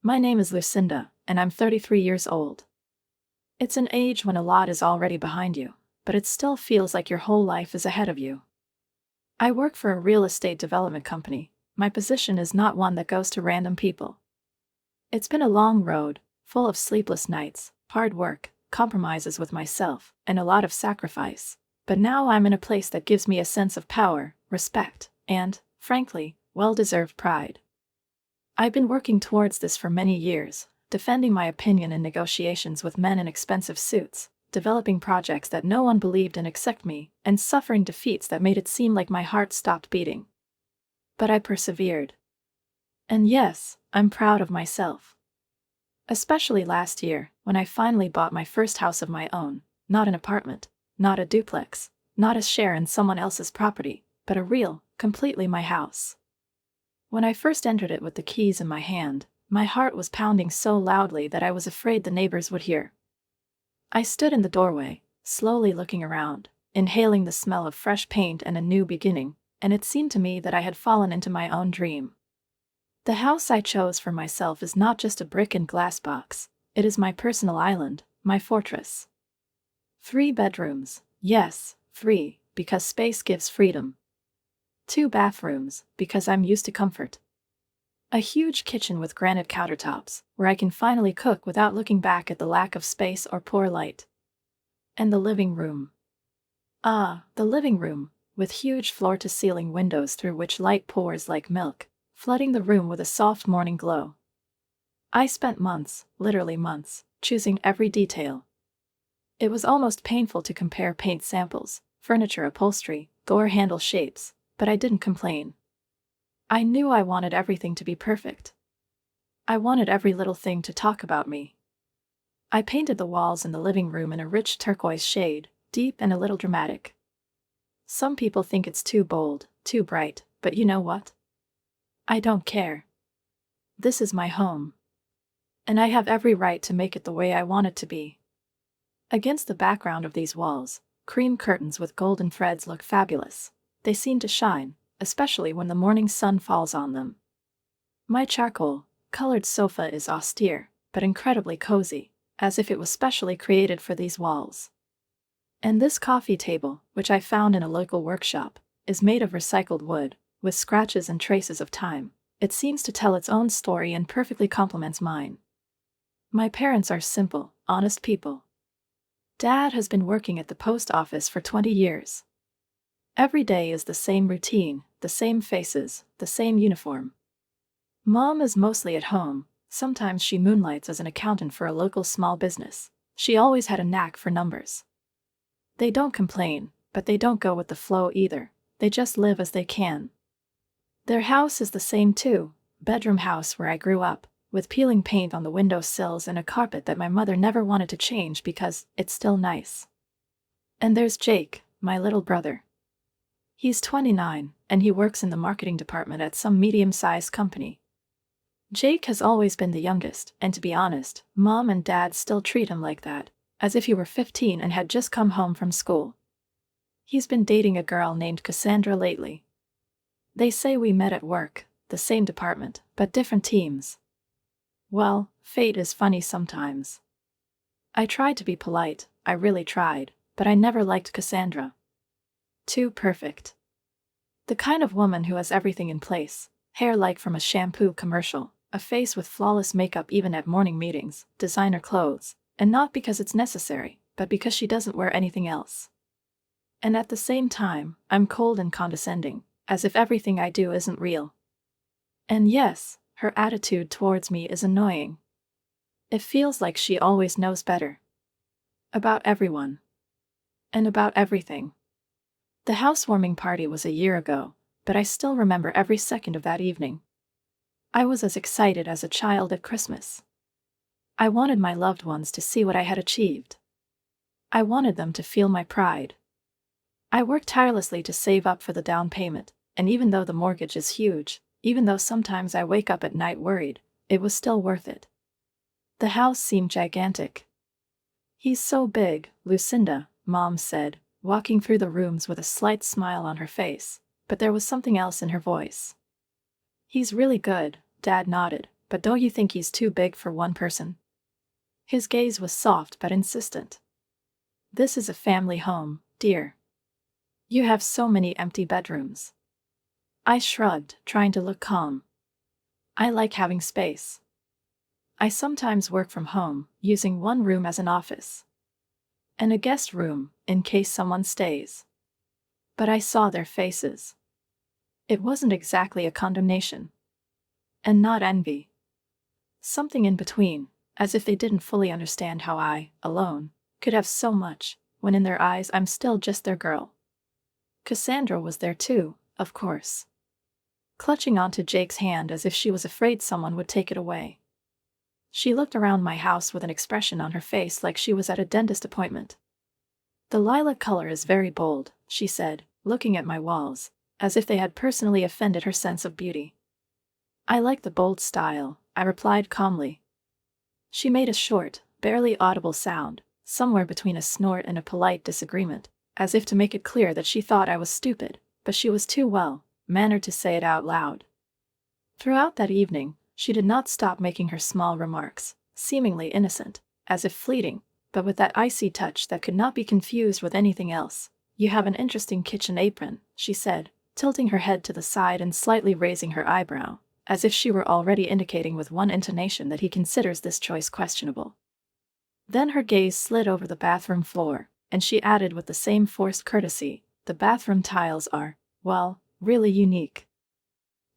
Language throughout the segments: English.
My name is Lucinda, and I'm 33 years old. It's an age when a lot is already behind you, but it still feels like your whole life is ahead of you. I work for a real estate development company. My position is not one that goes to random people. It's been a long road, full of sleepless nights, hard work, compromises with myself, and a lot of sacrifice. But now I'm in a place that gives me a sense of power, respect, and, frankly, well-deserved pride. I've been working towards this for many years, defending my opinion in negotiations with men in expensive suits, developing projects that no one believed in except me, and suffering defeats that made it seem like my heart stopped beating. But I persevered. And yes, I'm proud of myself. Especially last year, when I finally bought my first house of my own, not an apartment, not a duplex, not a share in someone else's property, but a real, completely my house. When I first entered it with the keys in my hand, my heart was pounding so loudly that I was afraid the neighbors would hear. I stood in the doorway, slowly looking around, inhaling the smell of fresh paint and a new beginning, and it seemed to me that I had fallen into my own dream. The house I chose for myself is not just a brick and glass box, it is my personal island, my fortress. 3 bedrooms, yes, 3, because space gives freedom. 2 bathrooms, because I'm used to comfort. A huge kitchen with granite countertops, where I can finally cook without looking back at the lack of space or poor light. And the living room. The living room, with huge floor-to-ceiling windows through which light pours like milk, flooding the room with a soft morning glow. I spent months, literally months, choosing every detail. It was almost painful to compare paint samples, furniture upholstery, door handle shapes, but I didn't complain. I knew I wanted everything to be perfect. I wanted every little thing to talk about me. I painted the walls in the living room in a rich turquoise shade, deep and a little dramatic. Some people think it's too bold, too bright, but you know what? I don't care. This is my home. And I have every right to make it the way I want it to be. Against the background of these walls, cream curtains with golden threads look fabulous. They seem to shine, especially when the morning sun falls on them. My charcoal-colored sofa is austere, but incredibly cozy, as if it was specially created for these walls. And this coffee table, which I found in a local workshop, is made of recycled wood, with scratches and traces of time. It seems to tell its own story and perfectly complements mine. My parents are simple, honest people. Dad has been working at the post office for 20 years. Every day is the same routine, the same faces, the same uniform. Mom is mostly at home. Sometimes she moonlights as an accountant for a local small business. She always had a knack for numbers. They don't complain, but they don't go with the flow either. They just live as they can. Their house is the same too, bedroom house where I grew up, with peeling paint on the window sills and a carpet that my mother never wanted to change because it's still nice. And there's Jake, my little brother. He's 29, and he works in the marketing department at some medium-sized company. Jake has always been the youngest, and to be honest, Mom and Dad still treat him like that, as if he were 15 and had just come home from school. He's been dating a girl named Cassandra lately. They say we met at work, the same department, but different teams. Well, fate is funny sometimes. I tried to be polite, I really tried, but I never liked Cassandra. Too perfect. The kind of woman who has everything in place, hair like from a shampoo commercial, a face with flawless makeup even at morning meetings, designer clothes, and not because it's necessary, but because she doesn't wear anything else. And at the same time, I'm cold and condescending, as if everything I do isn't real. And yes, her attitude towards me is annoying. It feels like she always knows better. About everyone. And about everything. The housewarming party was a year ago, but I still remember every second of that evening. I was as excited as a child at Christmas. I wanted my loved ones to see what I had achieved. I wanted them to feel my pride. I worked tirelessly to save up for the down payment, and even though the mortgage is huge, even though sometimes I wake up at night worried, it was still worth it. The house seemed gigantic. "He's so big, Lucinda," Mom said, walking through the rooms with a slight smile on her face, but there was something else in her voice. "He's really good," Dad nodded, but don't you think he's too big for one person? His gaze was soft but insistent. This is a family home, dear. You have so many empty bedrooms. I shrugged, trying to look calm. I like having space. I sometimes work from home, using one room as an office. And a guest room, in case someone stays. But I saw their faces. It wasn't exactly a condemnation. And not envy. Something in between, as if they didn't fully understand how I, alone, could have so much, when in their eyes I'm still just their girl. Cassandra was there too, of course. Clutching onto Jake's hand as if she was afraid someone would take it away. She looked around my house with an expression on her face like she was at a dentist appointment. The lilac color is very bold, she said, looking at my walls, as if they had personally offended her sense of beauty. I like the bold style, I replied calmly. She made a short, barely audible sound, somewhere between a snort and a polite disagreement, as if to make it clear that she thought I was stupid, but she was too well-mannered to say it out loud. Throughout that evening, she did not stop making her small remarks, seemingly innocent, as if fleeting, but with that icy touch that could not be confused with anything else. You have an interesting kitchen apron, she said, tilting her head to the side and slightly raising her eyebrow, as if she were already indicating with one intonation that he considers this choice questionable. Then her gaze slid over the bathroom floor, and she added with the same forced courtesy, the bathroom tiles are, well, really unique.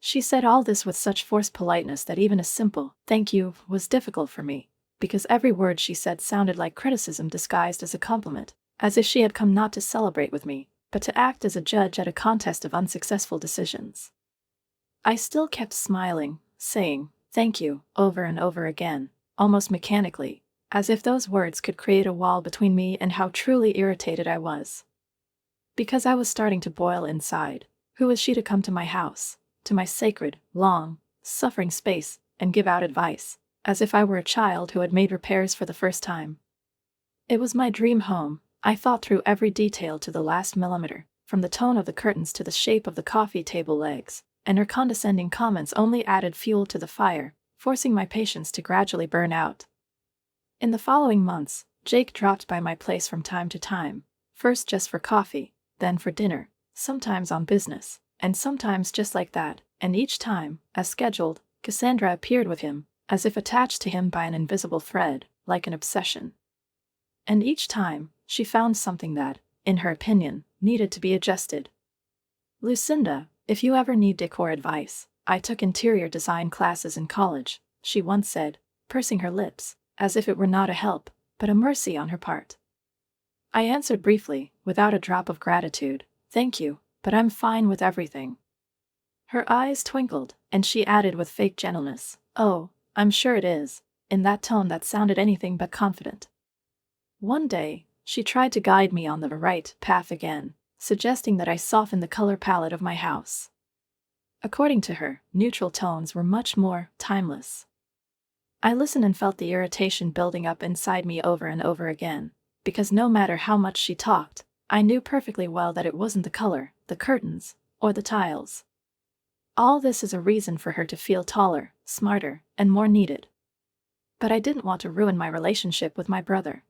She said all this with such forced politeness that even a simple "thank you" was difficult for me, because every word she said sounded like criticism disguised as a compliment, as if she had come not to celebrate with me, but to act as a judge at a contest of unsuccessful decisions. I still kept smiling, saying, "Thank you," over and over again, almost mechanically, as if those words could create a wall between me and how truly irritated I was. Because I was starting to boil inside. Who was she to come to my house, to my sacred, long, suffering space, and give out advice, as if I were a child who had made repairs for the first time? It was my dream home. I thought through every detail to the last millimeter, from the tone of the curtains to the shape of the coffee table legs, and her condescending comments only added fuel to the fire, forcing my patience to gradually burn out. In the following months, Jake dropped by my place from time to time, first just for coffee, then for dinner, sometimes on business, and sometimes just like that, and each time, as scheduled, Cassandra appeared with him, as if attached to him by an invisible thread, like an obsession. And each time, she found something that, in her opinion, needed to be adjusted. "Lucinda, if you ever need decor advice, I took interior design classes in college," she once said, pursing her lips, as if it were not a help, but a mercy on her part. I answered briefly, without a drop of gratitude, "Thank you, but I'm fine with everything." Her eyes twinkled, and she added with fake gentleness, "Oh, I'm sure it is," in that tone that sounded anything but confident. One day, she tried to guide me on the right path again, suggesting that I soften the color palette of my house. According to her, neutral tones were much more timeless. I listened and felt the irritation building up inside me over and over again, because no matter how much she talked, I knew perfectly well that it wasn't the color, the curtains, or the tiles. All this is a reason for her to feel taller, smarter, and more needed. But I didn't want to ruin my relationship with my brother.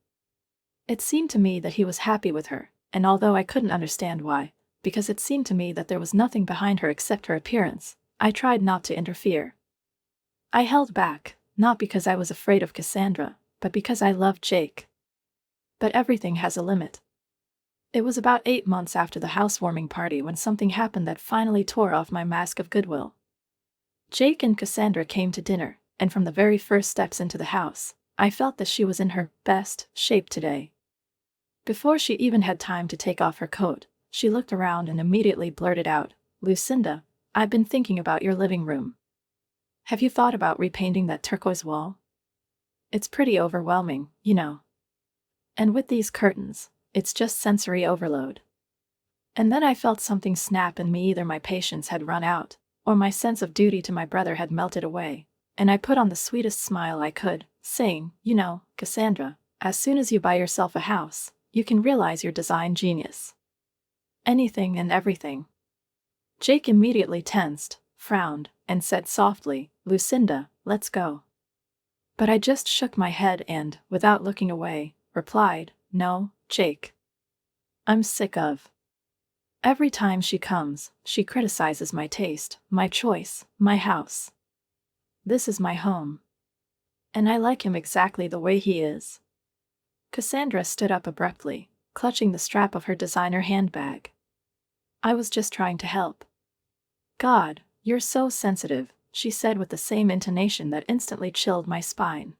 It seemed to me that he was happy with her, and although I couldn't understand why, because it seemed to me that there was nothing behind her except her appearance, I tried not to interfere. I held back, not because I was afraid of Cassandra, but because I loved Jake. But everything has a limit. It was about 8 months after the housewarming party when something happened that finally tore off my mask of goodwill. Jake and Cassandra came to dinner, and from the very first steps into the house, I felt that she was in her best shape today. Before she even had time to take off her coat, she looked around and immediately blurted out, "Lucinda, I've been thinking about your living room. Have you thought about repainting that turquoise wall? It's pretty overwhelming, you know. And with these curtains, it's just sensory overload." And then I felt something snap in me. Either my patience had run out, or my sense of duty to my brother had melted away, and I put on the sweetest smile I could, saying, "You know, Cassandra, as soon as you buy yourself a house, you can realize your design genius. Anything and everything." Jake immediately tensed, frowned, and said softly, "Lucinda, let's go. But I just shook my head and, without looking away, replied, no, Jake. I'm sick of. Every time she comes, she criticizes my taste, my choice, my house. This is my home. And I like him exactly the way he is. Cassandra stood up abruptly, clutching the strap of her designer handbag. I was just trying to help. God, you're so sensitive, she said with the same intonation that instantly chilled my spine.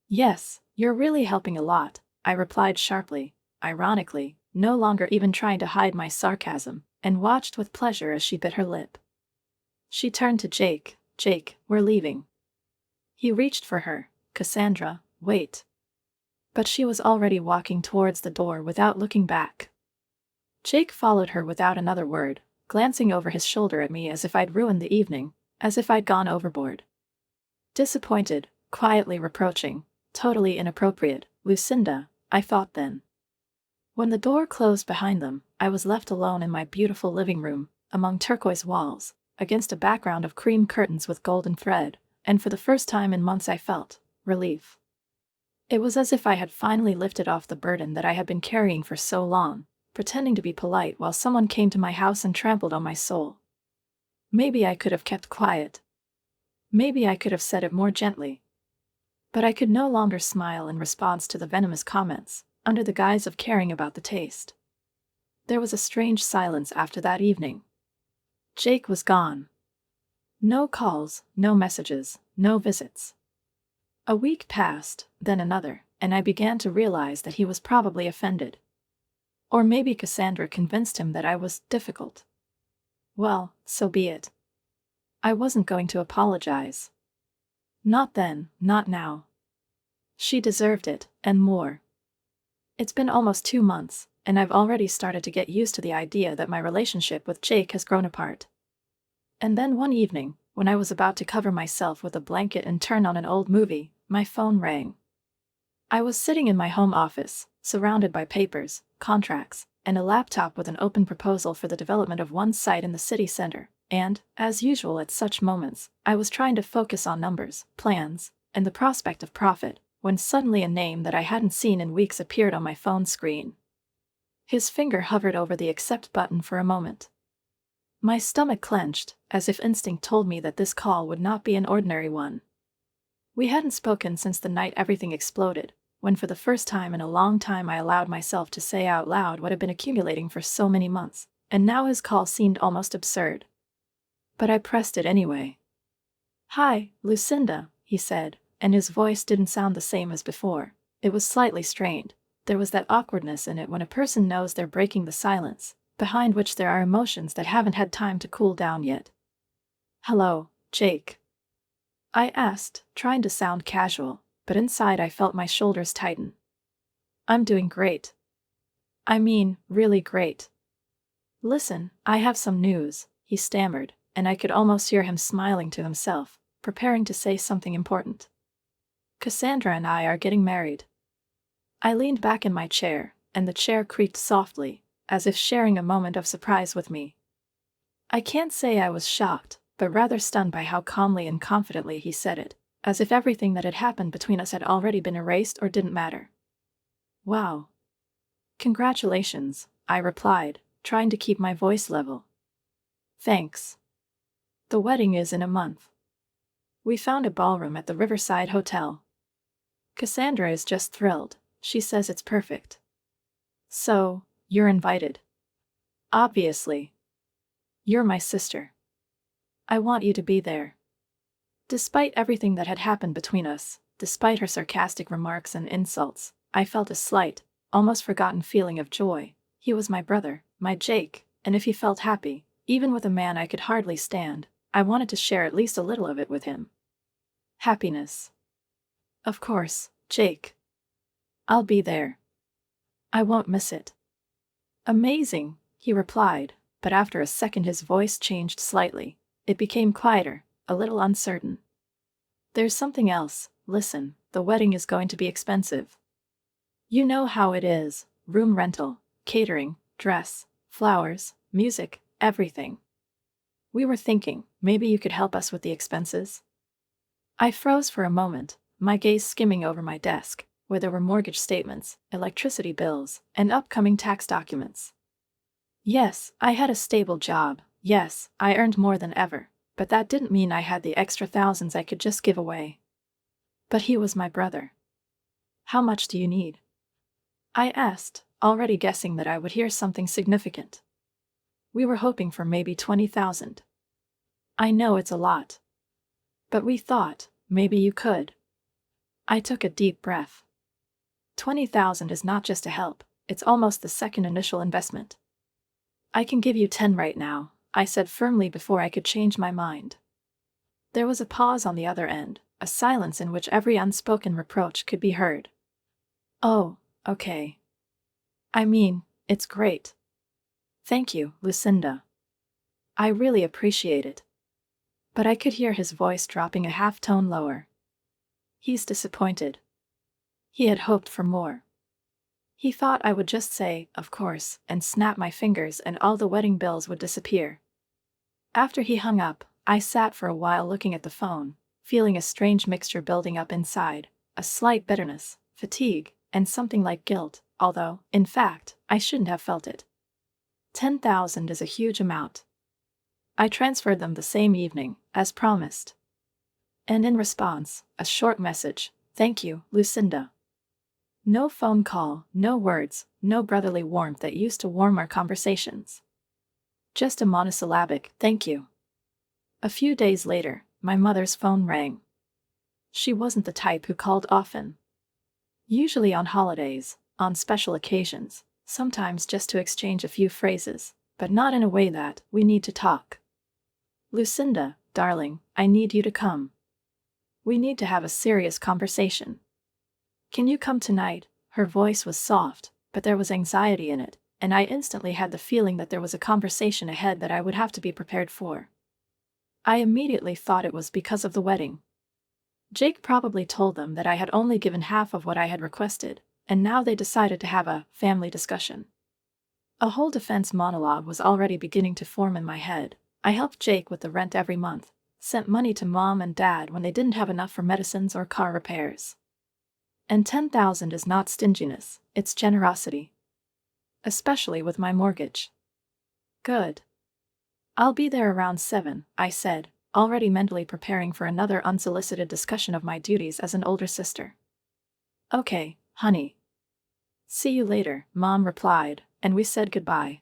Yes, you're really helping a lot, I replied sharply, ironically, no longer even trying to hide my sarcasm, and watched with pleasure as she bit her lip. She turned to Jake. Jake, we're leaving. He reached for her. Cassandra, wait. But she was already walking towards the door without looking back. Jake followed her without another word, glancing over his shoulder at me as if I'd ruined the evening, as if I'd gone overboard. Disappointed, quietly reproaching, totally inappropriate, Lucinda, I thought then. When the door closed behind them, I was left alone in my beautiful living room, among turquoise walls, against a background of cream curtains with golden thread, and for the first time in months I felt relief. It was as if I had finally lifted off the burden that I had been carrying for so long, pretending to be polite while someone came to my house and trampled on my soul. Maybe I could have kept quiet. Maybe I could have said it more gently. But I could no longer smile in response to the venomous comments, under the guise of caring about the taste. There was a strange silence after that evening. Jake was gone. No calls, no messages, no visits. A week passed, then another, and I began to realize that he was probably offended. Or maybe Cassandra convinced him that I was difficult. Well, so be it. I wasn't going to apologize. Not then, not now. She deserved it, and more. It's been almost 2 months, and I've already started to get used to the idea that my relationship with Jake has grown apart. And then one evening, when I was about to cover myself with a blanket and turn on an old movie, my phone rang. I was sitting in my home office, surrounded by papers, contracts, and a laptop with an open proposal for the development of one site in the city center, and, as usual at such moments, I was trying to focus on numbers, plans, and the prospect of profit, when suddenly a name that I hadn't seen in weeks appeared on my phone screen. His finger hovered over the accept button for a moment. My stomach clenched, as if instinct told me that this call would not be an ordinary one. We hadn't spoken since the night everything exploded, when for the first time in a long time I allowed myself to say out loud what had been accumulating for so many months, and now his call seemed almost absurd. But I pressed it anyway. Hi, Lucinda, he said, and his voice didn't sound the same as before. It was slightly strained. There was that awkwardness in it when a person knows they're breaking the silence, behind which there are emotions that haven't had time to cool down yet. Hello, Jake. I asked, trying to sound casual, but inside I felt my shoulders tighten. I'm doing great. I mean, really great. Listen, I have some news, he stammered, and I could almost hear him smiling to himself, preparing to say something important. Cassandra and I are getting married. I leaned back in my chair, and the chair creaked softly, as if sharing a moment of surprise with me. I can't say I was shocked, but rather stunned by how calmly and confidently he said it, as if everything that had happened between us had already been erased or didn't matter. Wow. Congratulations, I replied, trying to keep my voice level. Thanks. The wedding is in a month. We found a ballroom at the Riverside Hotel. Cassandra is just thrilled. She says it's perfect. So, you're invited. Obviously. You're my sister. I want you to be there. Despite everything that had happened between us, despite her sarcastic remarks and insults, I felt a slight, almost forgotten feeling of joy. He was my brother, my Jake, and if he felt happy, even with a man I could hardly stand, I wanted to share at least a little of it with him. Happiness. Of course, Jake. I'll be there. I won't miss it. Amazing, he replied, but after a second his voice changed slightly. It became quieter, a little uncertain. There's something else. Listen, the wedding is going to be expensive. You know how it is, room rental, catering, dress, flowers, music, everything. We were thinking, maybe you could help us with the expenses? I froze for a moment, my gaze skimming over my desk, where there were mortgage statements, electricity bills, and upcoming tax documents. Yes, I had a stable job. Yes, I earned more than ever, but that didn't mean I had the extra thousands I could just give away. But he was my brother. How much do you need? I asked, already guessing that I would hear something significant. We were hoping for maybe 20,000. I know it's a lot. But we thought, maybe you could. I took a deep breath. 20,000 is not just a help, it's almost the second initial investment. I can give you 10 right now, I said firmly before I could change my mind. There was a pause on the other end, a silence in which every unspoken reproach could be heard. Oh, okay. I mean, it's great. Thank you, Lucinda. I really appreciate it. But I could hear his voice dropping a half-tone lower. He's disappointed. He had hoped for more. He thought I would just say, of course, and snap my fingers and all the wedding bills would disappear. After he hung up, I sat for a while looking at the phone, feeling a strange mixture building up inside, a slight bitterness, fatigue, and something like guilt, although, in fact, I shouldn't have felt it. 10,000 is a huge amount. I transferred them the same evening, as promised. And in response, a short message, "Thank you, Lucinda." No phone call, no words, no brotherly warmth that used to warm our conversations. Just a monosyllabic, "Thank you." A few days later, my mother's phone rang. She wasn't the type who called often. Usually on holidays, on special occasions, sometimes just to exchange a few phrases, but not in a way that, "We need to talk." "Lucinda, darling, I need you to come. We need to have a serious conversation. Can you come tonight?" Her voice was soft, but there was anxiety in it, and I instantly had the feeling that there was a conversation ahead that I would have to be prepared for. I immediately thought it was because of the wedding. Jake probably told them that I had only given half of what I had requested, and now they decided to have a family discussion. A whole defense monologue was already beginning to form in my head. I helped Jake with the rent every month, sent money to Mom and Dad when they didn't have enough for medicines or car repairs. And 10,000 is not stinginess, it's generosity. Especially with my mortgage. Good. I'll be there around 7, I said, already mentally preparing for another unsolicited discussion of my duties as an older sister. Okay, honey. See you later, Mom replied, and we said goodbye.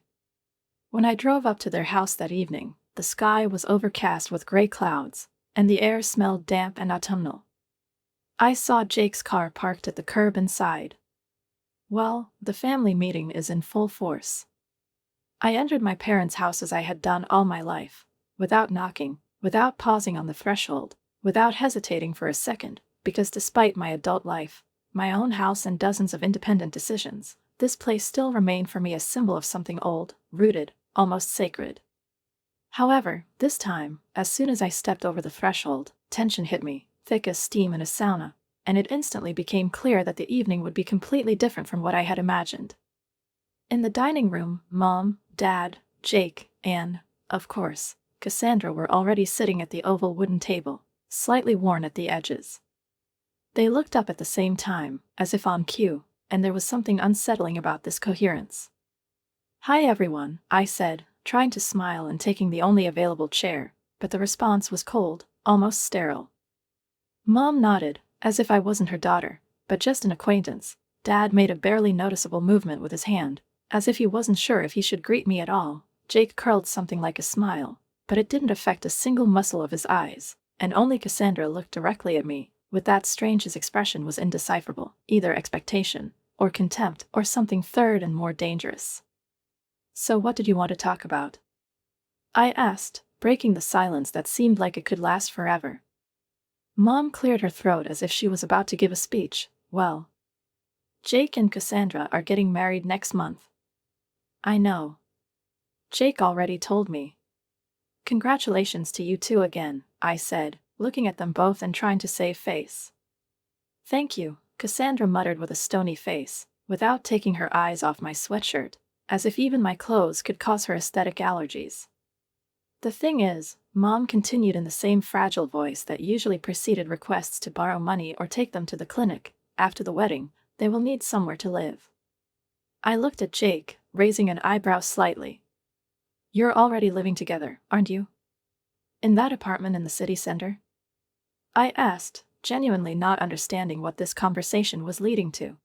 When I drove up to their house that evening, the sky was overcast with gray clouds, and the air smelled damp and autumnal. I saw Jake's car parked at the curb inside. Well, the family meeting is in full force. I entered my parents' house as I had done all my life, without knocking, without pausing on the threshold, without hesitating for a second, because despite my adult life, my own house and dozens of independent decisions, this place still remained for me a symbol of something old, rooted, almost sacred. However, this time, as soon as I stepped over the threshold, tension hit me, thick as steam in a sauna, and it instantly became clear that the evening would be completely different from what I had imagined. In the dining room, Mom, Dad, Jake, and, of course, Cassandra were already sitting at the oval wooden table, slightly worn at the edges. They looked up at the same time, as if on cue, and there was something unsettling about this coherence. "Hi everyone," I said, trying to smile and taking the only available chair, but the response was cold, almost sterile. Mom nodded, as if I wasn't her daughter, but just an acquaintance. Dad made a barely noticeable movement with his hand, as if he wasn't sure if he should greet me at all. Jake curled something like a smile, but it didn't affect a single muscle of his eyes, and only Cassandra looked directly at me, with that strange his expression was indecipherable, either expectation, or contempt, or something third and more dangerous. "So what did you want to talk about?" I asked, breaking the silence that seemed like it could last forever. Mom cleared her throat as if she was about to give a speech. "Well, Jake and Cassandra are getting married next month." "I know. Jake already told me." "Congratulations to you two again," I said, looking at them both and trying to save face. "Thank you," Cassandra muttered with a stony face, without taking her eyes off my sweatshirt, as if even my clothes could cause her aesthetic allergies. The thing is, Mom continued in the same fragile voice that usually preceded requests to borrow money or take them to the clinic. After the wedding, they will need somewhere to live. I looked at Jake, raising an eyebrow slightly. You're already living together, aren't you? In that apartment in the city center? I asked, genuinely not understanding what this conversation was leading to.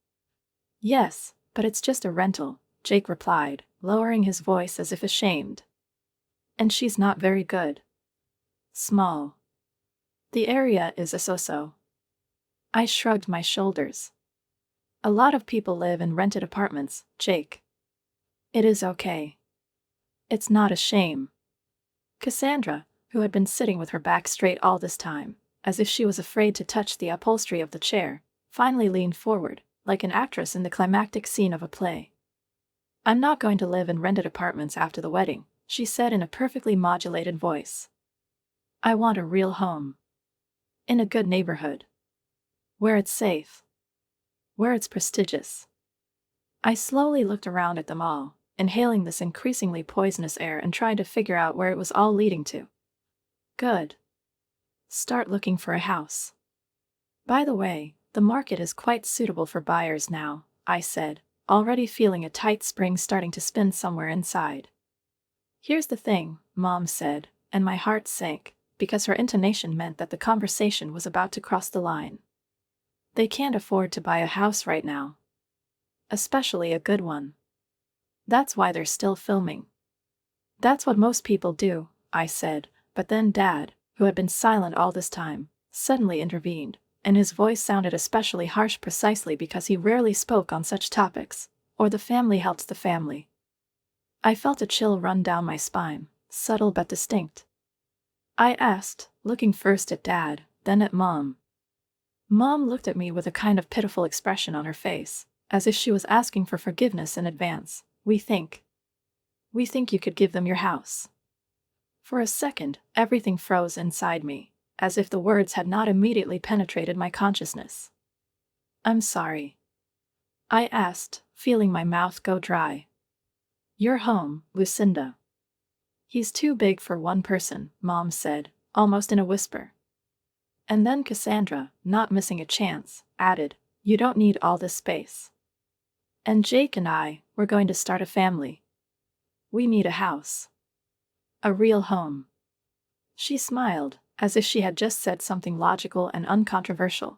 Yes, but it's just a rental, Jake replied, lowering his voice as if ashamed. And she's not very good. Small. The area is a so-so. I shrugged my shoulders. A lot of people live in rented apartments, Jake. It is okay. It's not a shame. Cassandra, who had been sitting with her back straight all this time, as if she was afraid to touch the upholstery of the chair, finally leaned forward, like an actress in the climactic scene of a play. I'm not going to live in rented apartments after the wedding, she said in a perfectly modulated voice. I want a real home. In a good neighborhood. Where it's safe. Where it's prestigious. I slowly looked around at them all, inhaling this increasingly poisonous air and trying to figure out where it was all leading to. Good. Start looking for a house. By the way, the market is quite suitable for buyers now, I said, already feeling a tight spring starting to spin somewhere inside. Here's the thing, Mom said, and my heart sank, because her intonation meant that the conversation was about to cross the line. They can't afford to buy a house right now. Especially a good one. That's why they're still filming. That's what most people do, I said, but then Dad, who had been silent all this time, suddenly intervened, and his voice sounded especially harsh precisely because he rarely spoke on such topics, or the family helps the family. I felt a chill run down my spine, subtle but distinct. I asked, looking first at Dad, then at Mom. Mom looked at me with a kind of pitiful expression on her face, as if she was asking for forgiveness in advance. We think you could give them your house. For a second, everything froze inside me, as if the words had not immediately penetrated my consciousness. I'm sorry. I asked, feeling my mouth go dry. Your home, Lucinda. He's too big for one person, Mom said, almost in a whisper. And then Cassandra, not missing a chance, added, you don't need all this space. And Jake and I, we're going to start a family. We need a house. A real home. She smiled, as if she had just said something logical and uncontroversial.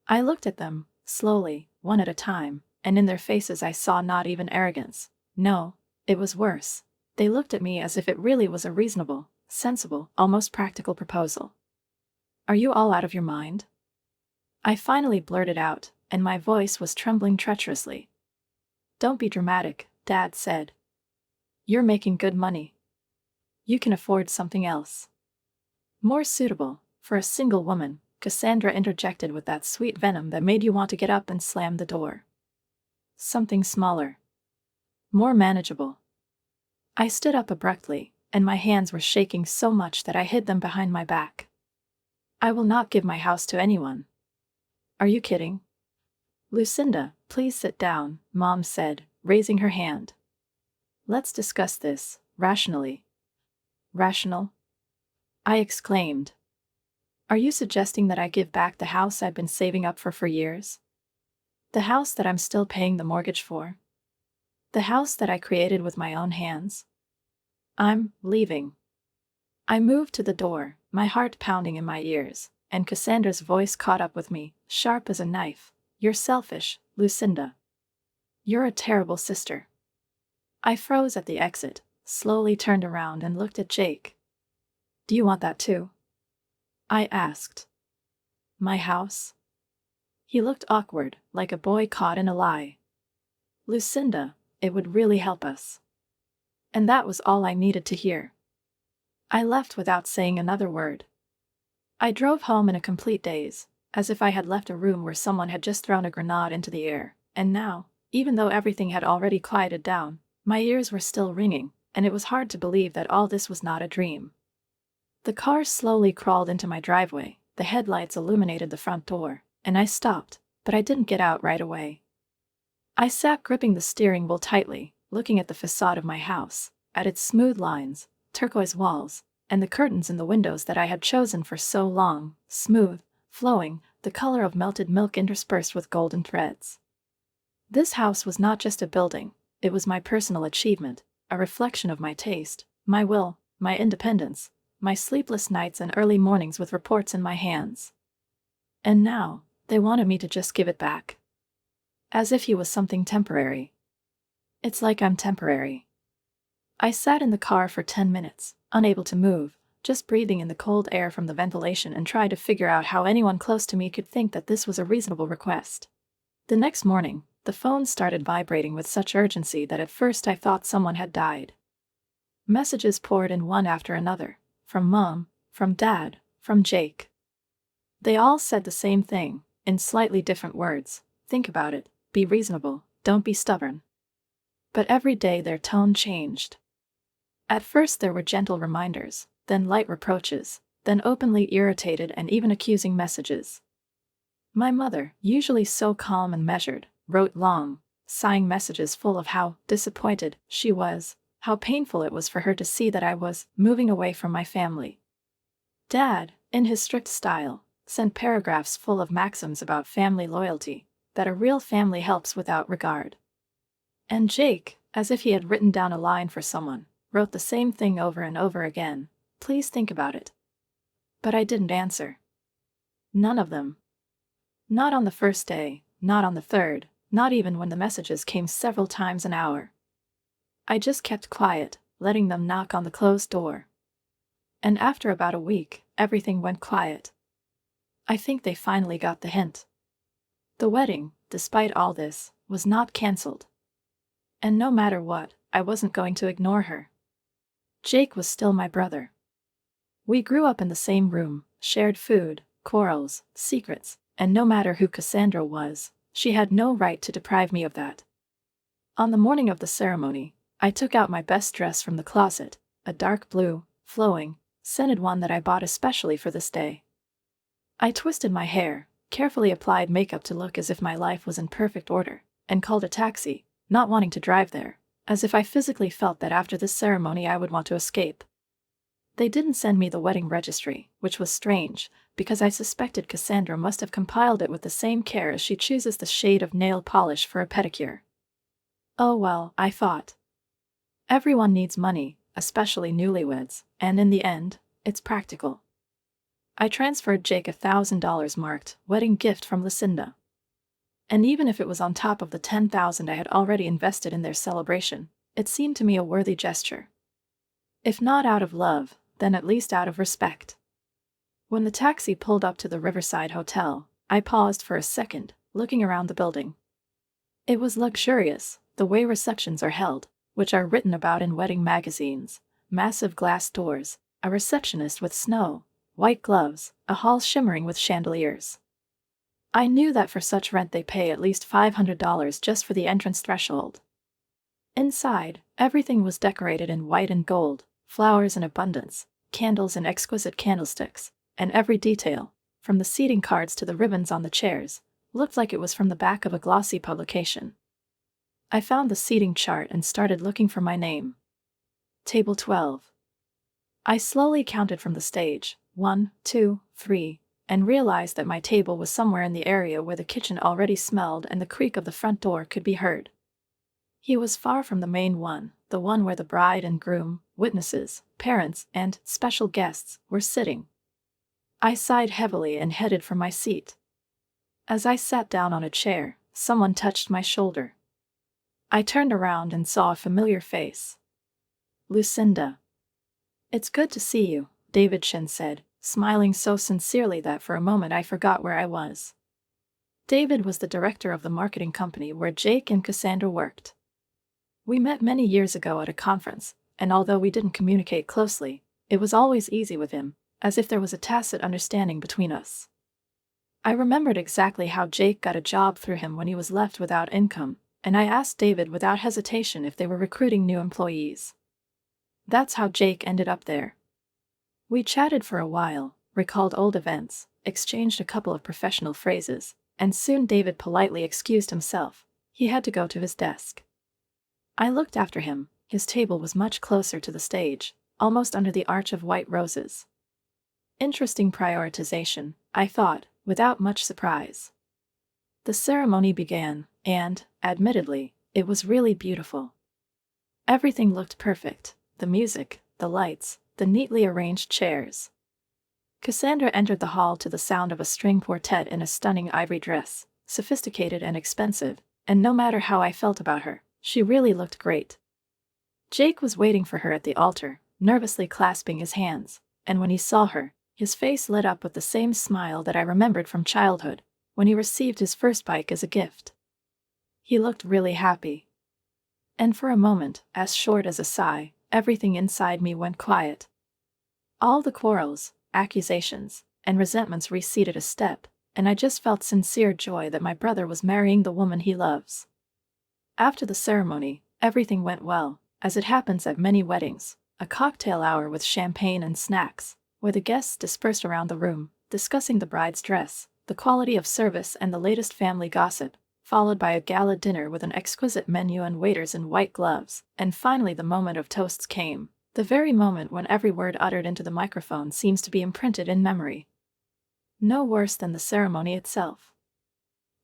I looked at them, slowly, one at a time, and in their faces I saw not even arrogance. No, it was worse. They looked at me as if it really was a reasonable, sensible, almost practical proposal. Are you all out of your mind? I finally blurted out, and my voice was trembling treacherously. Don't be dramatic, Dad said. You're making good money. You can afford something else. More suitable, for a single woman, Cassandra interjected with that sweet venom that made you want to get up and slam the door. Something smaller. More manageable. I stood up abruptly, and my hands were shaking so much that I hid them behind my back. I will not give my house to anyone. Are you kidding? Lucinda, please sit down, Mom said, raising her hand. Let's discuss this, rationally. Rational? I exclaimed. Are you suggesting that I give back the house I've been saving up for years? The house that I'm still paying the mortgage for? The house that I created with my own hands? I'm leaving. I moved to the door, my heart pounding in my ears, and Cassandra's voice caught up with me, sharp as a knife. You're selfish, Lucinda. You're a terrible sister. I froze at the exit, slowly turned around and looked at Jake. Do you want that too? I asked. My house? He looked awkward, like a boy caught in a lie. Lucinda, it would really help us. And that was all I needed to hear. I left without saying another word. I drove home in a complete daze, as if I had left a room where someone had just thrown a grenade into the air, and now, even though everything had already quieted down, my ears were still ringing, and it was hard to believe that all this was not a dream. The car slowly crawled into my driveway, the headlights illuminated the front door, and I stopped, but I didn't get out right away. I sat gripping the steering wheel tightly, looking at the facade of my house, at its smooth lines, turquoise walls, and the curtains in the windows that I had chosen for so long, smooth, flowing, the color of melted milk interspersed with golden threads. This house was not just a building, it was my personal achievement, a reflection of my taste, my will, my independence, my sleepless nights and early mornings with reports in my hands. And now, they wanted me to just give it back. As if he was something temporary. It's like I'm temporary. I sat in the car for 10 minutes, unable to move, just breathing in the cold air from the ventilation and tried to figure out how anyone close to me could think that this was a reasonable request. The next morning, the phone started vibrating with such urgency that at first I thought someone had died. Messages poured in one after another, from Mom, from Dad, from Jake. They all said the same thing, in slightly different words. Think about it, be reasonable, don't be stubborn. But every day their tone changed. At first there were gentle reminders, then light reproaches, then openly irritated and even accusing messages. My mother, usually so calm and measured, wrote long, sighing messages full of how disappointed she was, how painful it was for her to see that I was moving away from my family. Dad, in his strict style, sent paragraphs full of maxims about family loyalty, that a real family helps without regard. And Jake, as if he had written down a line for someone, wrote the same thing over and over again, please think about it. But I didn't answer. None of them. Not on the first day, not on the third, not even when the messages came several times an hour. I just kept quiet, letting them knock on the closed door. And after about a week, everything went quiet. I think they finally got the hint. The wedding, despite all this, was not cancelled. And no matter what, I wasn't going to ignore her. Jake was still my brother. We grew up in the same room, shared food, quarrels, secrets, and no matter who Cassandra was, she had no right to deprive me of that. On the morning of the ceremony, I took out my best dress from the closet, a dark blue, flowing, scented one that I bought especially for this day. I twisted my hair, carefully applied makeup to look as if my life was in perfect order, and called a taxi, not wanting to drive there, as if I physically felt that after this ceremony I would want to escape. They didn't send me the wedding registry, which was strange, because I suspected Cassandra must have compiled it with the same care as she chooses the shade of nail polish for a pedicure. Oh well, I thought. Everyone needs money, especially newlyweds, and in the end, it's practical. I transferred Jake $1,000 marked wedding gift from Lucinda. And even if it was on top of the $10,000 I had already invested in their celebration, it seemed to me a worthy gesture. If not out of love, then at least out of respect. When the taxi pulled up to the Riverside Hotel, I paused for a second, looking around the building. It was luxurious, the way receptions are held, which are written about in wedding magazines, massive glass doors, a receptionist with snow, white gloves, a hall shimmering with chandeliers. I knew that for such rent they pay at least $500 just for the entrance threshold. Inside, everything was decorated in white and gold, flowers in abundance, candles in exquisite candlesticks, and every detail, from the seating cards to the ribbons on the chairs, looked like it was from the back of a glossy publication. I found the seating chart and started looking for my name. Table 12. I slowly counted from the stage, 1, 2, 3, and realized that my table was somewhere in the area where the kitchen already smelled and the creak of the front door could be heard. He was far from the main one, the one where the bride and groom, witnesses, parents, and special guests were sitting. I sighed heavily and headed for my seat. As I sat down on a chair, someone touched my shoulder. I turned around and saw a familiar face. Lucinda. It's good to see you, David Shin said, smiling so sincerely that for a moment I forgot where I was. David was the director of the marketing company where Jake and Cassandra worked. We met many years ago at a conference, and although we didn't communicate closely, it was always easy with him, as if there was a tacit understanding between us. I remembered exactly how Jake got a job through him when he was left without income, and I asked David without hesitation if they were recruiting new employees. That's how Jake ended up there. We chatted for a while, recalled old events, exchanged a couple of professional phrases, and soon David politely excused himself. He had to go to his desk. I looked after him. His table was much closer to the stage, almost under the arch of white roses. Interesting prioritization, I thought, without much surprise. The ceremony began, and, admittedly, it was really beautiful. Everything looked perfect: the music, the lights, the neatly arranged chairs. Cassandra entered the hall to the sound of a string quartet in a stunning ivory dress, sophisticated and expensive, and no matter how I felt about her, she really looked great. Jake was waiting for her at the altar, nervously clasping his hands, and when he saw her, his face lit up with the same smile that I remembered from childhood, when he received his first bike as a gift. He looked really happy. And for a moment, as short as a sigh, everything inside me went quiet. All the quarrels, accusations, and resentments receded a step, and I just felt sincere joy that my brother was marrying the woman he loves. After the ceremony, everything went well, as it happens at many weddings, a cocktail hour with champagne and snacks, where the guests dispersed around the room, discussing the bride's dress, the quality of service, and the latest family gossip, followed by a gala dinner with an exquisite menu and waiters in white gloves, and finally the moment of toasts came, the very moment when every word uttered into the microphone seems to be imprinted in memory. No worse than the ceremony itself.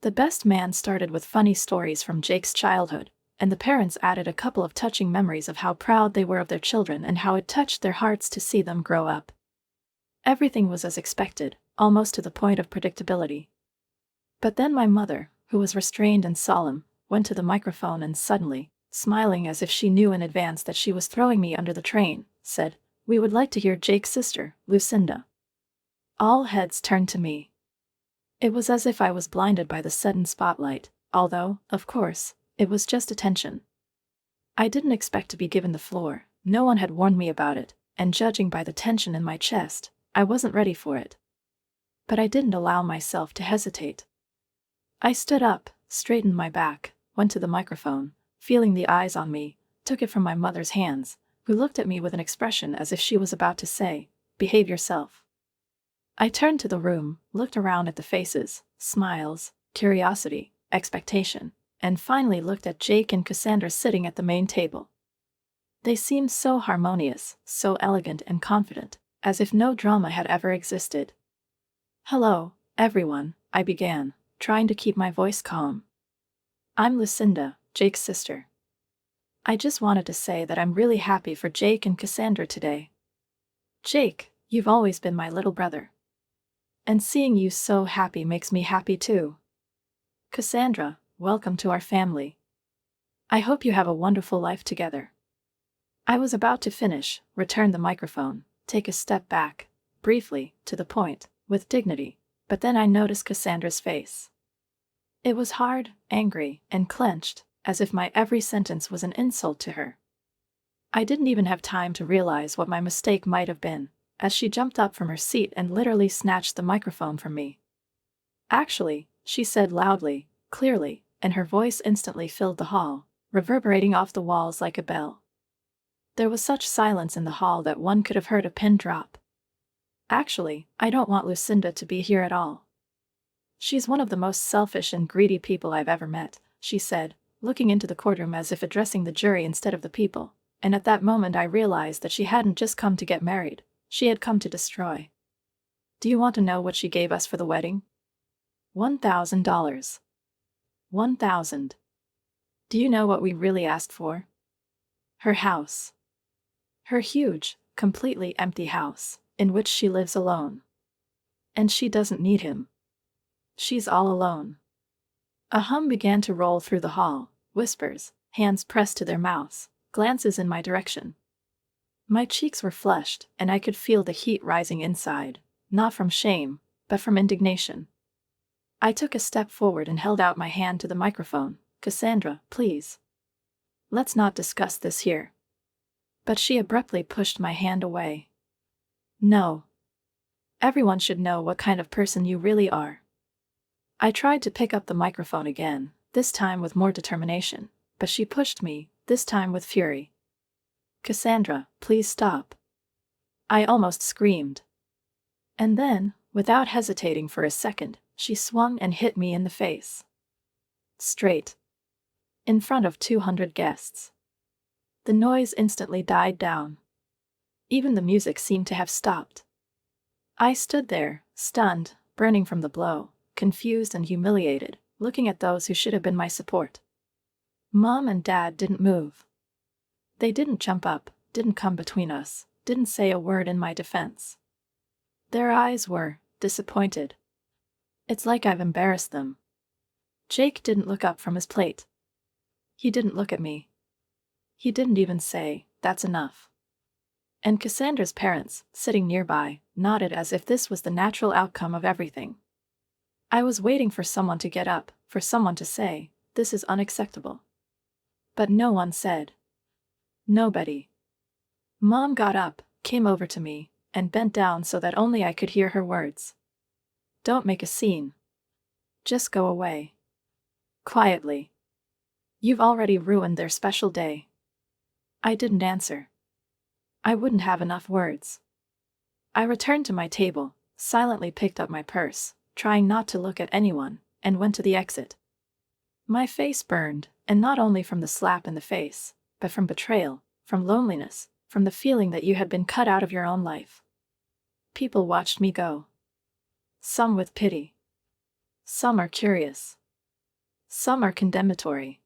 The best man started with funny stories from Jake's childhood, and the parents added a couple of touching memories of how proud they were of their children and how it touched their hearts to see them grow up. Everything was as expected, almost to the point of predictability. But then my mother, who was restrained and solemn, went to the microphone and suddenly, smiling as if she knew in advance that she was throwing me under the train, said, "We would like to hear Jake's sister, Lucinda." All heads turned to me. It was as if I was blinded by the sudden spotlight, although, of course, it was just attention. I didn't expect to be given the floor, no one had warned me about it, and judging by the tension in my chest, I wasn't ready for it. But I didn't allow myself to hesitate. I stood up, straightened my back, went to the microphone, feeling the eyes on me, took it from my mother's hands, who looked at me with an expression as if she was about to say, "Behave yourself." I turned to the room, looked around at the faces, smiles, curiosity, expectation, and finally looked at Jake and Cassandra sitting at the main table. They seemed so harmonious, so elegant and confident, as if no drama had ever existed. "Hello, everyone," I began, trying to keep my voice calm. "I'm Lucinda, Jake's sister. I just wanted to say that I'm really happy for Jake and Cassandra today. Jake, you've always been my little brother. And seeing you so happy makes me happy too. Cassandra, welcome to our family. I hope you have a wonderful life together." I was about to finish, return the microphone, take a step back, briefly, to the point, with dignity, but then I noticed Cassandra's face. It was hard, angry, and clenched, as if my every sentence was an insult to her. I didn't even have time to realize what my mistake might have been, as she jumped up from her seat and literally snatched the microphone from me. "Actually," she said loudly, clearly, and her voice instantly filled the hall, reverberating off the walls like a bell. There was such silence in the hall that one could have heard a pin drop. "Actually, I don't want Lucinda to be here at all. She's one of the most selfish and greedy people I've ever met," she said, looking into the courtroom as if addressing the jury instead of the people, and at that moment I realized that she hadn't just come to get married, she had come to destroy. Do you want to know what she gave us for the wedding? $1,000. 1,000. Do you know what we really asked for? Her house. Her huge, completely empty house, in which she lives alone. And she doesn't need him. She's all alone." A hum began to roll through the hall, whispers, hands pressed to their mouths, glances in my direction. My cheeks were flushed, and I could feel the heat rising inside, not from shame, but from indignation. I took a step forward and held out my hand to the microphone. "Cassandra, please. Let's not discuss this here." But she abruptly pushed my hand away. "No. Everyone should know what kind of person you really are." I tried to pick up the microphone again, this time with more determination, but she pushed me, this time with fury. "Cassandra, please stop." I almost screamed. And then, without hesitating for a second, she swung and hit me in the face. Straight. In front of 200 guests. The noise instantly died down. Even the music seemed to have stopped. I stood there, stunned, burning from the blow, confused and humiliated, looking at those who should have been my support. Mom and Dad didn't move. They didn't jump up, didn't come between us, didn't say a word in my defense. Their eyes were disappointed. It's like I've embarrassed them. Jake didn't look up from his plate. He didn't look at me. He didn't even say, "That's enough." And Cassandra's parents, sitting nearby, nodded as if this was the natural outcome of everything. I was waiting for someone to get up, for someone to say, "This is unacceptable." But no one said. Nobody. Mom got up, came over to me, and bent down so that only I could hear her words. "Don't make a scene. Just go away. Quietly. You've already ruined their special day." I didn't answer. I wouldn't have enough words. I returned to my table, silently picked up my purse, trying not to look at anyone, and went to the exit. My face burned, and not only from the slap in the face, but from betrayal, from loneliness, from the feeling that you had been cut out of your own life. People watched me go. Some with pity. Some are curious. Some are condemnatory.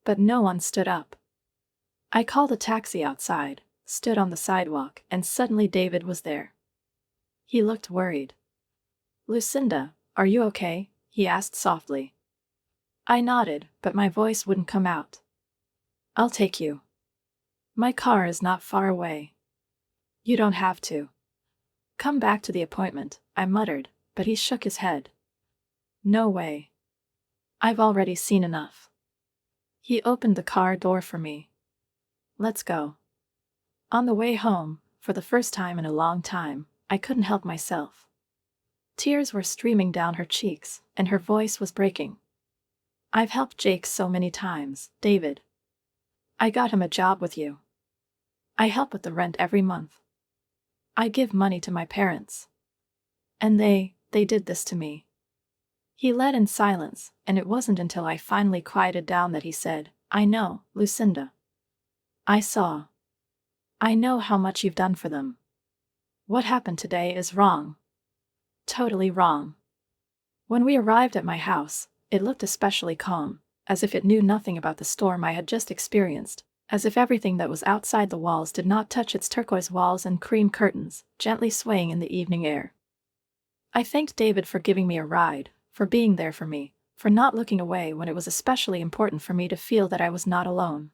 But no one stood up. I called a taxi outside, stood on the sidewalk, and suddenly David was there. He looked worried. "Lucinda, are you okay?" he asked softly. I nodded, but my voice wouldn't come out. "I'll take you. My car is not far away." "You don't have to." "Come back to the appointment," I muttered, but he shook his head. "No way. I've already seen enough." He opened the car door for me. "Let's go." On the way home, for the first time in a long time, I couldn't help myself. Tears were streaming down her cheeks, and her voice was breaking. "I've helped Jake so many times, David. I got him a job with you. I help with the rent every month. I give money to my parents. And they did this to me." He led in silence, and it wasn't until I finally quieted down that he said, "I know, Lucinda. I saw. I know how much you've done for them. What happened today is wrong. Totally wrong." When we arrived at my house, it looked especially calm, as if it knew nothing about the storm I had just experienced, as if everything that was outside the walls did not touch its turquoise walls and cream curtains, gently swaying in the evening air. I thanked David for giving me a ride, for being there for me, for not looking away when it was especially important for me to feel that I was not alone.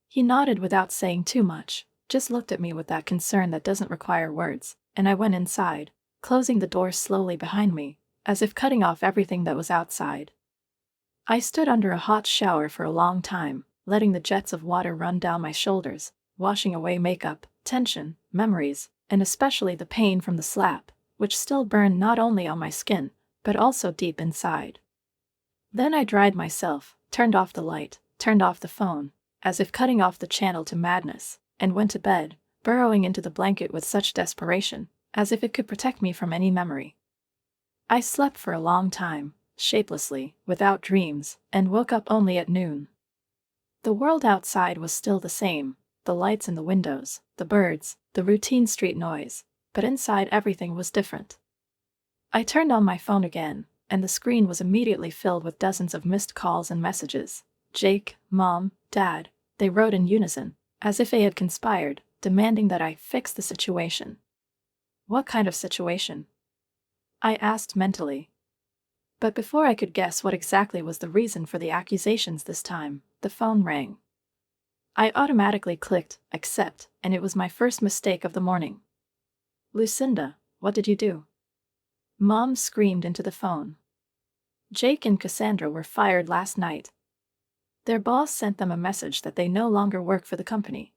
He nodded without saying too much, just looked at me with that concern that doesn't require words, and I went inside, closing the door slowly behind me, as if cutting off everything that was outside. I stood under a hot shower for a long time, letting the jets of water run down my shoulders, washing away makeup, tension, memories, and especially the pain from the slap, which still burned not only on my skin, but also deep inside. Then I dried myself, turned off the light, turned off the phone, as if cutting off the channel to madness, and went to bed, burrowing into the blanket with such desperation, as if it could protect me from any memory. I slept for a long time, shapelessly, without dreams, and woke up only at noon. The world outside was still the same, the lights in the windows, the birds, the routine street noise, but inside everything was different. I turned on my phone again, and the screen was immediately filled with dozens of missed calls and messages. Jake, Mom, Dad, they wrote in unison, as if they had conspired, demanding that I fix the situation. What kind of situation? I asked mentally. But before I could guess what exactly was the reason for the accusations this time, the phone rang. I automatically clicked accept, and it was my first mistake of the morning. "Lucinda, what did you do?" Mom screamed into the phone. "Jake and Cassandra were fired last night. Their boss sent them a message that they no longer work for the company."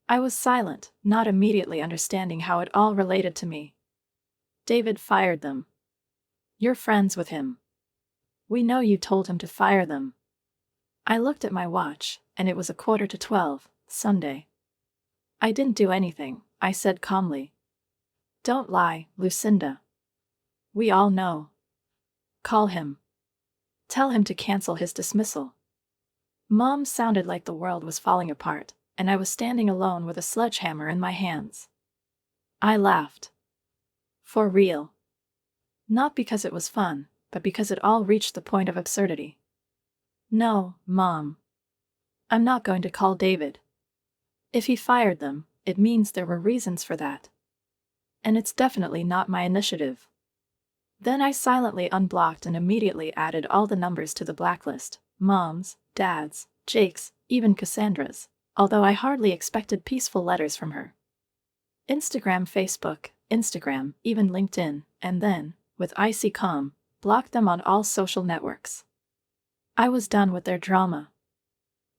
I was silent, not immediately understanding how it all related to me. "David fired them. You're friends with him. We know you told him to fire them." I looked at my watch, and it was 11:45, Sunday. "I didn't do anything," I said calmly. "Don't lie, Lucinda. We all know. Call him. Tell him to cancel his dismissal." Mom sounded like the world was falling apart, and I was standing alone with a sledgehammer in my hands. I laughed. For real. Not because it was fun, but because it all reached the point of absurdity. No, Mom. I'm not going to call David. If he fired them, it means there were reasons for that. And it's definitely not my initiative. Then I silently unblocked and immediately added all the numbers to the blacklist: Mom's, Dad's, Jake's, even Cassandra's, although I hardly expected peaceful letters from her. Instagram, Facebook, Instagram, even LinkedIn, and then, with icy calm, blocked them on all social networks. I was done with their drama.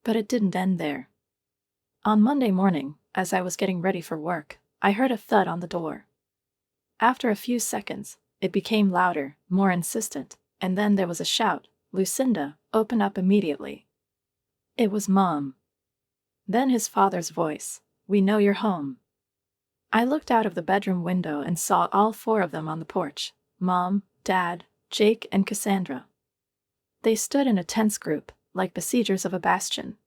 But it didn't end there. On Monday morning, as I was getting ready for work, I heard a thud on the door. After a few seconds, it became louder, more insistent, and then there was a shout, "Lucinda, open up immediately." It was Mom. Then his father's voice, "We know you're home." I looked out of the bedroom window and saw all four of them on the porch: Mom, Dad, Jake, and Cassandra. They stood in a tense group, like besiegers of a bastion.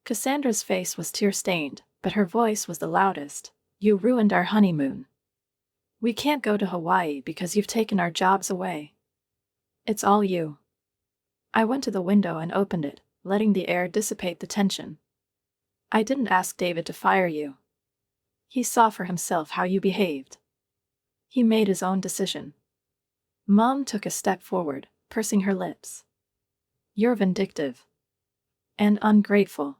Cassandra's face was tear-stained, but her voice was the loudest. "You ruined our honeymoon. We can't go to Hawaii because you've taken our jobs away. It's all you." I went to the window and opened it, letting the air dissipate the tension. "I didn't ask David to fire you. He saw for himself how you behaved. He made his own decision." Mom took a step forward, pursing her lips. "You're vindictive. And ungrateful.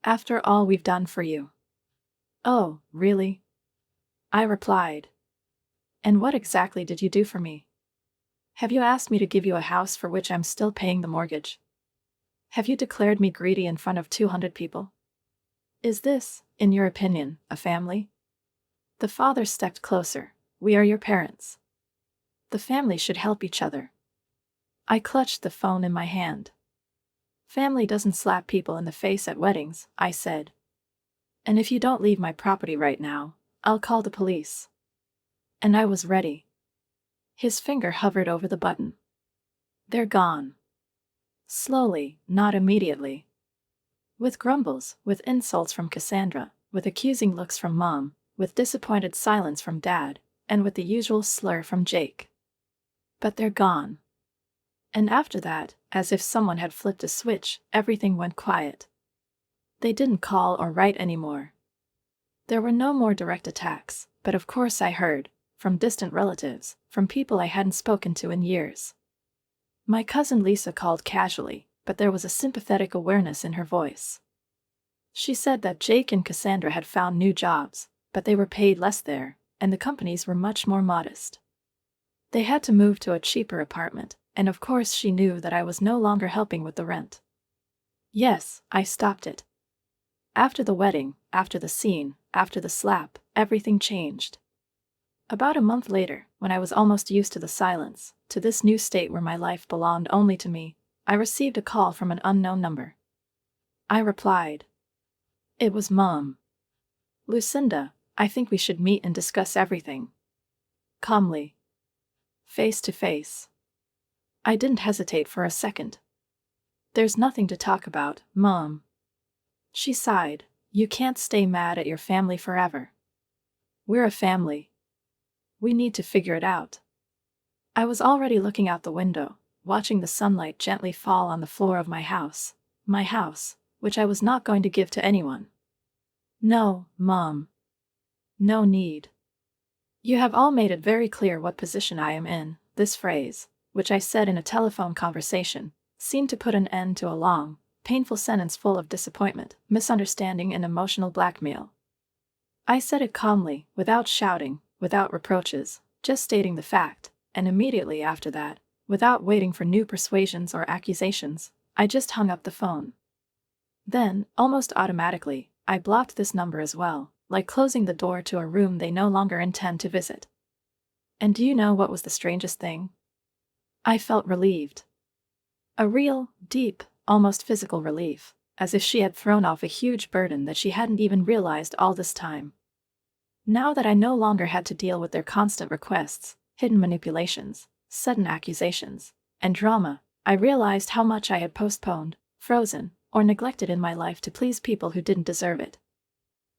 After all we've done for you." "Oh, really?" I replied. "And what exactly did you do for me? Have you asked me to give you a house for which I'm still paying the mortgage? Have you declared me greedy in front of 200 people? Is this, in your opinion, a family?" The father stepped closer. "We are your parents. The family should help each other." I clutched the phone in my hand. "Family doesn't slap people in the face at weddings," I said. "And if you don't leave my property right now, I'll call the police." And I was ready. His finger hovered over the button. "They're gone." Slowly, not immediately. With grumbles, with insults from Cassandra, with accusing looks from Mom, with disappointed silence from Dad, and with the usual slur from Jake. But they're gone. And after that, as if someone had flipped a switch, everything went quiet. They didn't call or write anymore. There were no more direct attacks, but of course I heard, from distant relatives, from people I hadn't spoken to in years. My cousin Lisa called casually, but there was a sympathetic awareness in her voice. She said that Jake and Cassandra had found new jobs, but they were paid less there, and the companies were much more modest. They had to move to a cheaper apartment, and of course she knew that I was no longer helping with the rent. Yes, I stopped it. After the wedding, after the scene, after the slap, everything changed. About a month later, when I was almost used to the silence, to this new state where my life belonged only to me, I received a call from an unknown number. I replied. It was Mom. "Lucinda, I think we should meet and discuss everything." Calmly. Face to face. I didn't hesitate for a second. "There's nothing to talk about, Mom." She sighed. "You can't stay mad at your family forever. We're a family. We need to figure it out." I was already looking out the window, watching the sunlight gently fall on the floor of my house, which I was not going to give to anyone. "No, Mom. No need. You have all made it very clear what position I am in." This phrase, which I said in a telephone conversation, seemed to put an end to a long, painful sentence full of disappointment, misunderstanding, and emotional blackmail. I said it calmly, without shouting, without reproaches, just stating the fact, and immediately after that, without waiting for new persuasions or accusations, I just hung up the phone. Then, almost automatically, I blocked this number as well, like closing the door to a room they no longer intend to visit. And do you know what was the strangest thing? I felt relieved. A real, deep, almost physical relief, as if she had thrown off a huge burden that she hadn't even realized all this time. Now that I no longer had to deal with their constant requests, hidden manipulations, sudden accusations, and drama, I realized how much I had postponed, frozen, or neglected in my life to please people who didn't deserve it.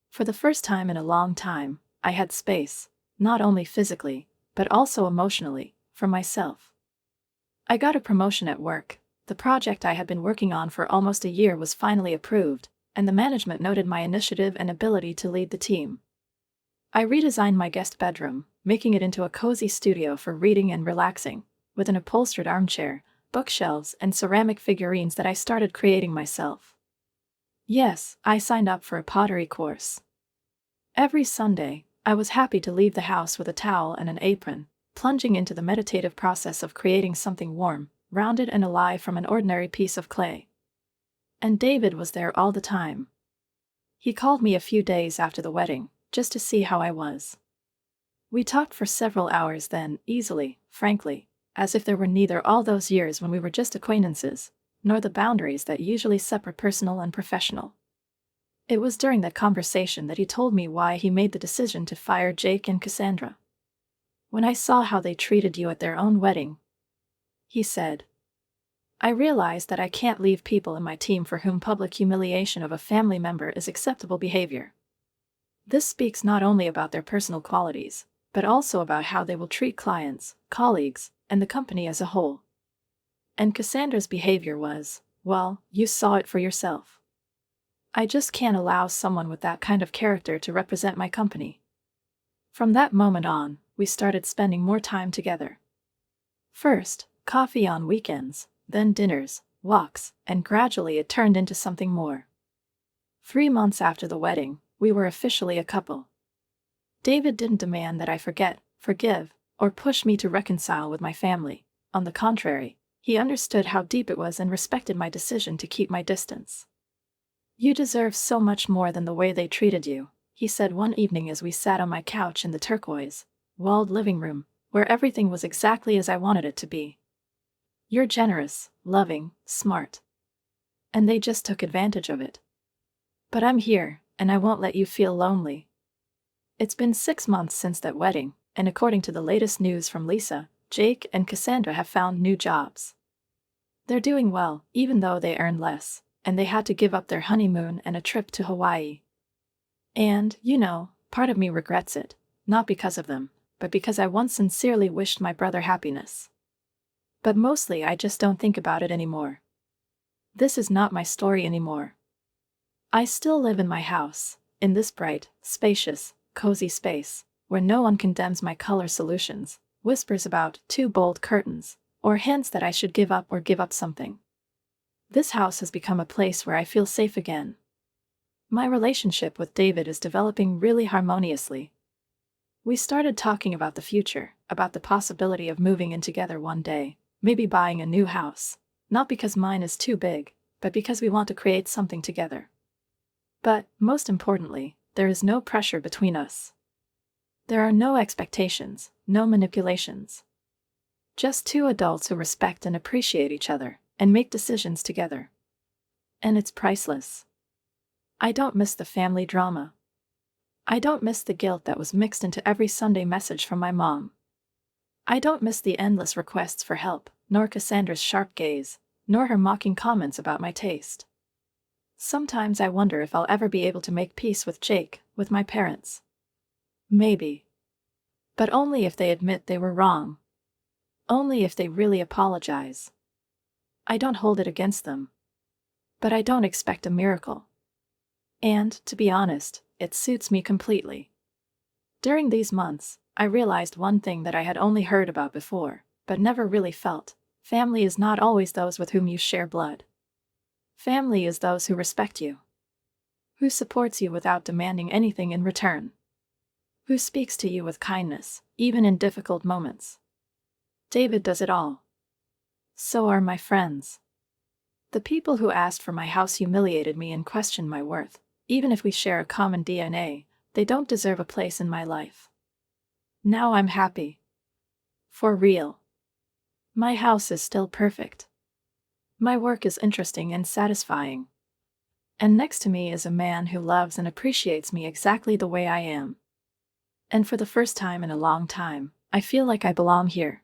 For the first time in a long time, I had space, not only physically, but also emotionally, for myself. I got a promotion at work. The project I had been working on for almost a year was finally approved, and the management noted my initiative and ability to lead the team. I redesigned my guest bedroom, making it into a cozy studio for reading and relaxing, with an upholstered armchair, bookshelves, and ceramic figurines that I started creating myself. Yes, I signed up for a pottery course. Every Sunday, I was happy to leave the house with a towel and an apron, plunging into the meditative process of creating something warm, rounded and alive from an ordinary piece of clay. And David was there all the time. He called me a few days after the wedding, just to see how I was. We talked for several hours then, easily, frankly, as if there were neither all those years when we were just acquaintances, nor the boundaries that usually separate personal and professional. It was during that conversation that he told me why he made the decision to fire Jake and Cassandra. When I saw how they treated you at their own wedding, he said, I realized that I can't leave people in my team for whom public humiliation of a family member is acceptable behavior. This speaks not only about their personal qualities, but also about how they will treat clients, colleagues, and the company as a whole. And Cassandra's behavior was, well, you saw it for yourself. I just can't allow someone with that kind of character to represent my company. From that moment on, we started spending more time together. First, coffee on weekends, then dinners, walks, and gradually it turned into something more. 3 months after the wedding, we were officially a couple. David didn't demand that I forget, forgive, or push me to reconcile with my family. On the contrary, he understood how deep it was and respected my decision to keep my distance. You deserve so much more than the way they treated you, he said one evening as we sat on my couch in the turquoise-walled living room, where everything was exactly as I wanted it to be. You're generous, loving, smart. And they just took advantage of it. But I'm here, and I won't let you feel lonely. It's been 6 months since that wedding, and according to the latest news from Lisa, Jake and Cassandra have found new jobs. They're doing well, even though they earn less, and they had to give up their honeymoon and a trip to Hawaii. And, part of me regrets it, not because of them, but because I once sincerely wished my brother happiness. But mostly I just don't think about it anymore. This is not my story anymore. I still live in my house, in this bright, spacious, cozy space, where no one condemns my color solutions, whispers about too bold curtains, or hints that I should give up something. This house has become a place where I feel safe again. My relationship with David is developing really harmoniously. We started talking about the future, about the possibility of moving in together one day, maybe buying a new house, not because mine is too big, but because we want to create something together. But, most importantly, there is no pressure between us. There are no expectations, no manipulations. Just two adults who respect and appreciate each other, and make decisions together. And it's priceless. I don't miss the family drama. I don't miss the guilt that was mixed into every Sunday message from my mom. I don't miss the endless requests for help, nor Cassandra's sharp gaze, nor her mocking comments about my taste. Sometimes I wonder if I'll ever be able to make peace with Jake, with my parents. Maybe. But only if they admit they were wrong. Only if they really apologize. I don't hold it against them. But I don't expect a miracle. And, to be honest, it suits me completely. During these months, I realized one thing that I had only heard about before, but never really felt. Family is not always those with whom you share blood. Family is those who respect you. Who supports you without demanding anything in return. Who speaks to you with kindness, even in difficult moments. David does it all. So are my friends. The people who asked for my house humiliated me and questioned my worth. Even if we share a common DNA, they don't deserve a place in my life. Now I'm happy. For real. My house is still perfect. My work is interesting and satisfying. And next to me is a man who loves and appreciates me exactly the way I am. And for the first time in a long time, I feel like I belong here.